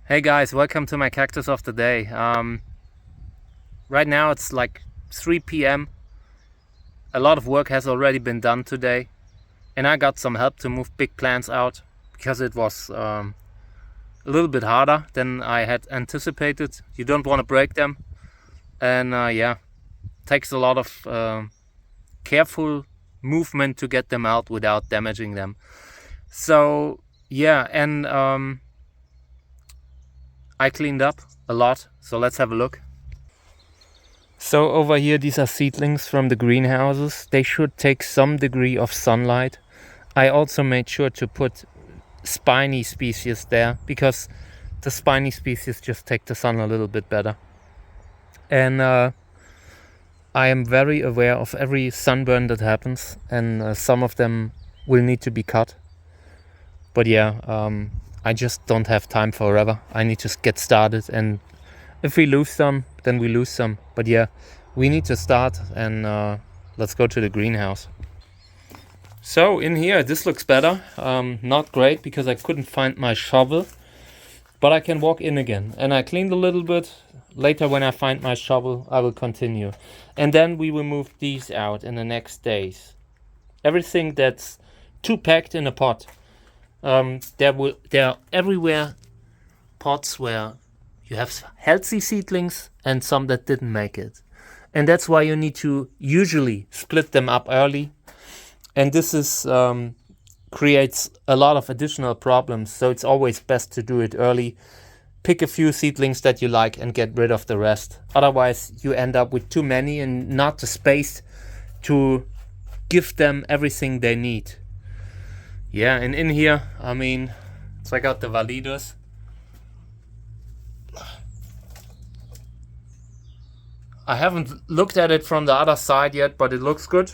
Hey guys, welcome to my cactus of the day. Right now it's like 3 p.m. A lot of work has already been done today, and I got some help to move big plants out because it was a little bit harder than I had anticipated. You don't want to break them, and takes a lot of careful movement to get them out without damaging them. So I cleaned up a lot, so let's have a look. So over here, these are seedlings from the greenhouses. They should take some degree of sunlight. I also made sure to put spiny species there because the spiny species just take the sun a little bit better. And I am very aware of every sunburn that happens, and some of them will need to be cut. But I just don't have time forever. I need to get started, and if we lose some, then we lose some. But we need to start, and let's go to the greenhouse. So in here, this looks better. Not great because I couldn't find my shovel, but I can walk in again. And I cleaned a little bit. Later when I find my shovel, I will continue. And then we will move these out in the next days. Everything that's too packed in a pot. There are everywhere pots where you have healthy seedlings and some that didn't make it. And that's why you need to usually split them up early. And this creates a lot of additional problems. So it's always best to do it early. Pick a few seedlings that you like and get rid of the rest. Otherwise, you end up with too many and not the space to give them everything they need. Yeah, and in here, check out the Validus. I haven't looked at it from the other side yet, but it looks good.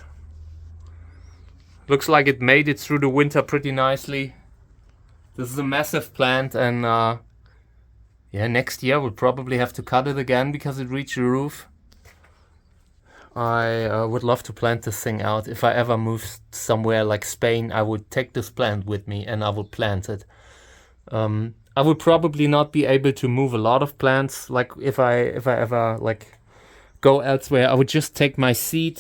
Looks like it made it through the winter pretty nicely. This is a massive plant, and next year we'll probably have to cut it again because it reached the roof. I would love to plant this thing out. If I ever move somewhere like Spain, I would take this plant with me and I would plant it. I would probably not be able to move a lot of plants. Like if I ever like go elsewhere, I would just take my seed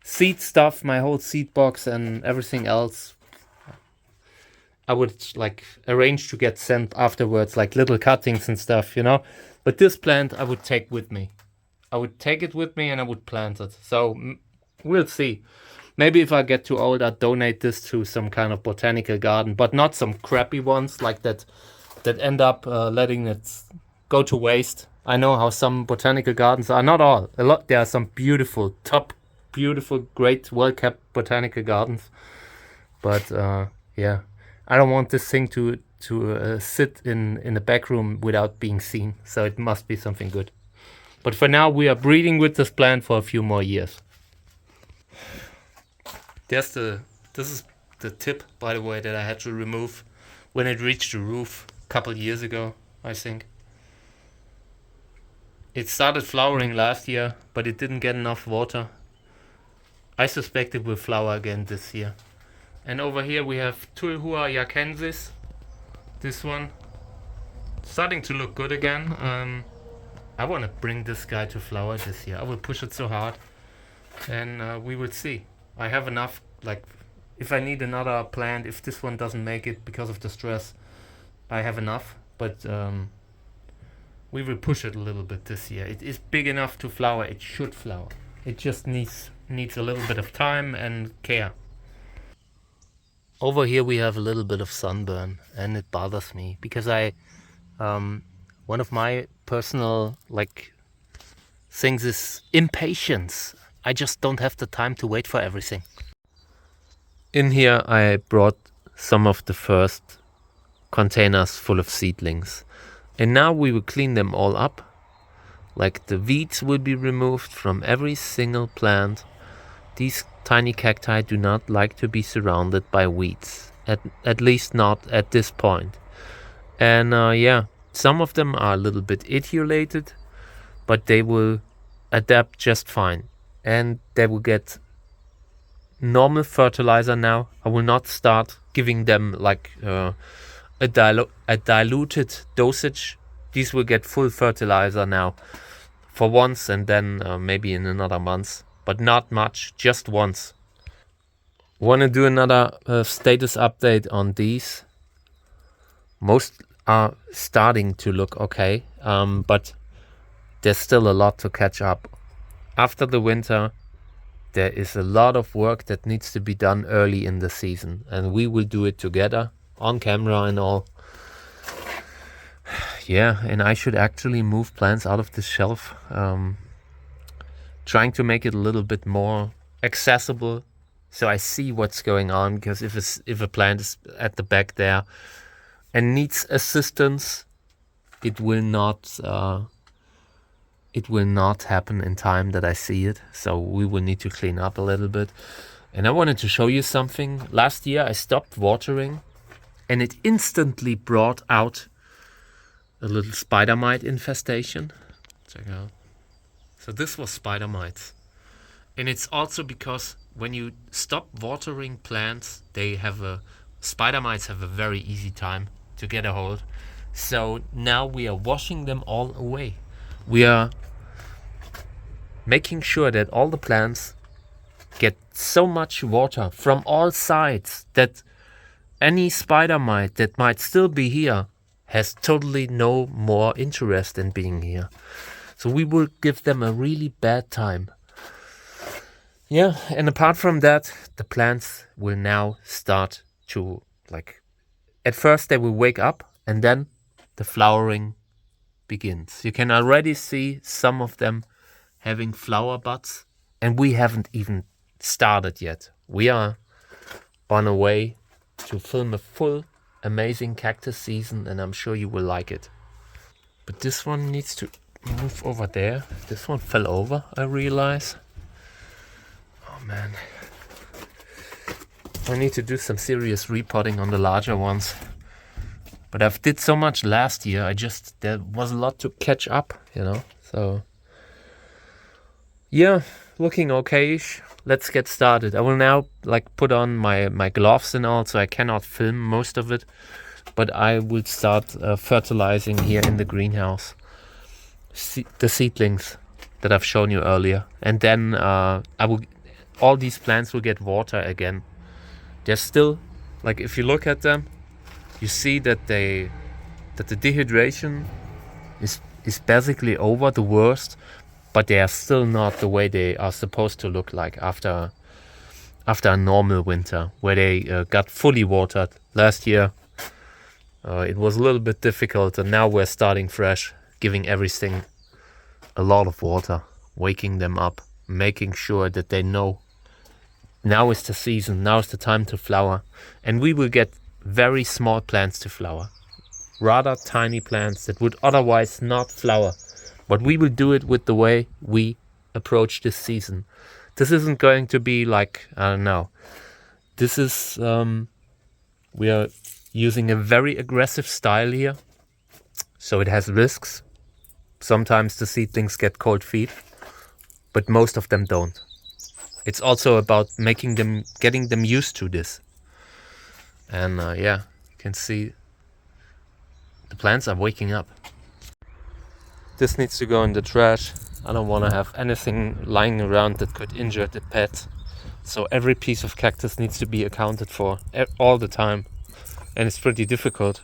stuff, my whole seed box and everything else. I would like arrange to get sent afterwards, like little cuttings and stuff, But this plant I would take with me. I would take it with me and I would plant it. So we'll see. Maybe if I get too old, I'd donate this to some kind of botanical garden, but not some crappy ones like that end up letting it go to waste. I know how some botanical gardens are. Not all. A lot. There are some beautiful, great, well-kept botanical gardens. But I don't want this thing to sit in the back room without being seen. So it must be something good. But for now, we are breeding with this plant for a few more years. This is the tip, by the way, that I had to remove when it reached the roof a couple years ago, I think. It started flowering last year, but it didn't get enough water. I suspect it will flower again this year. And over here we have Tulhua jacensis. This one. Starting to look good again. I want to bring this guy to flower this year. I will push it so hard. And we will see. I have enough, like, if I need another plant, if this one doesn't make it because of the stress, I have enough. But we will push it a little bit this year. It is big enough to flower. It should flower. It just needs a little bit of time and care. Over here we have a little bit of sunburn, and it bothers me because one of my personal things is impatience. I just don't have the time to wait for everything. In here I brought some of the first containers full of seedlings, and now we will clean them all up. Like the weeds will be removed from every single plant. These tiny cacti do not like to be surrounded by weeds, at least not at this point. And some of them are a little bit etiolated, but they will adapt just fine. And they will get normal fertilizer now. I will not start giving them a diluted dosage. These will get full fertilizer now for once, and then maybe in another month, but not much, just once. Want to do another status update on these. Most are starting to look okay, but there's still a lot to catch up. After the winter, there is a lot of work that needs to be done early in the season, and we will do it together on camera and all. Yeah, and I should actually move plants out of the shelf, trying to make it a little bit more accessible, so I see what's going on. Because if a plant is at the back there and needs assistance, it will not happen in time that I see it. So we will need to clean up a little bit. And I wanted to show you something. Last year I stopped watering, and it instantly brought out a little spider mite infestation. Check out. So this was spider mites. And it's also because when you stop watering plants, spider mites have a very easy time to get a hold. So now we are washing them all away. We are making sure that all the plants get so much water from all sides that any spider mite that might still be here has totally no more interest in being here. So we will give them a really bad time. Yeah, and apart from that, the plants will now start to, at first they will wake up, and then the flowering begins. You can already see some of them having flower buds, and we haven't even started yet. We are on a way to film a full amazing cactus season, and I'm sure you will like it. But this one needs to move over there. This one fell over, I realize. Oh man. I need to do some serious repotting on the larger ones. But I've did so much last year, there was a lot to catch up, so yeah, looking okay-ish. Let's get started. I will now put on my gloves and all, so I cannot film most of it, but I will start fertilizing here in the greenhouse the seedlings that I've shown you earlier, and then all these plants will get water again. They're still, if you look at them, you see that the dehydration is basically over, the worst, but they are still not the way they are supposed to look like after a normal winter, where they got fully watered. Last year it was a little bit difficult, and now we're starting fresh, giving everything a lot of water, waking them up, making sure that they know now is the season, now is the time to flower. And we will get very small plants to flower, rather tiny plants that would otherwise not flower. But we will do it with the way we approach this season. This isn't going to be I don't know. This is, we are using a very aggressive style here, so it has risks. Sometimes the seedlings get cold feet, but most of them don't. It's also about getting them used to this. And yeah, you can see the plants are waking up. This needs to go in the trash. I don't want to have anything lying around that could injure the pet. So every piece of cactus needs to be accounted for all the time. And it's pretty difficult.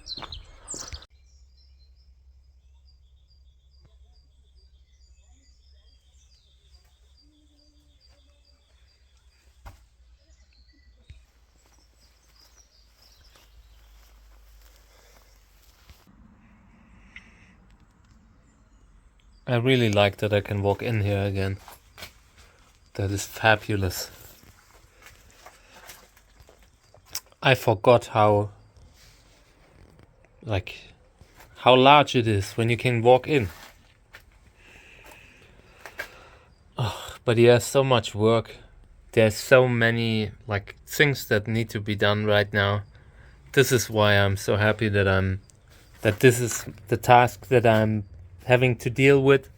I really like that I can walk in here again. That is fabulous. I forgot how large it is when you can walk in. Oh, but yeah, so much work. There's so many things that need to be done right now. This is why I'm so happy that this is the task that I'm having to deal with,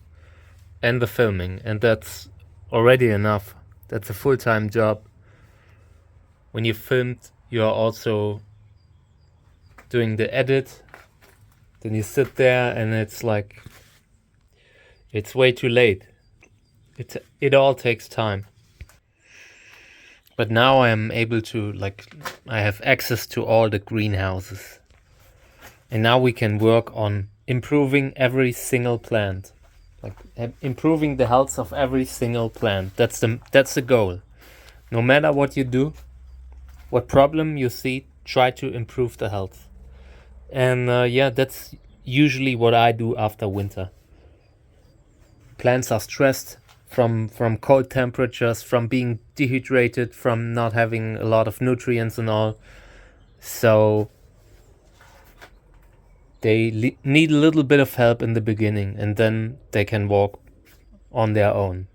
and the filming, and that's already enough. That's a full-time job. When you filmed, you are also doing the edit, then you sit there and it's like, it's way too late. It all takes time. But now I am able to, like, I have access to all the greenhouses. And now we can work on improving every single plant. Like improving the health of every single plant. That's the goal. No matter what you do, what problem you see, try to improve the health. And yeah, that's usually what I do after winter. Plants are stressed from cold temperatures, from being dehydrated, from not having a lot of nutrients and all. So they need a little bit of help in the beginning, and then they can walk on their own.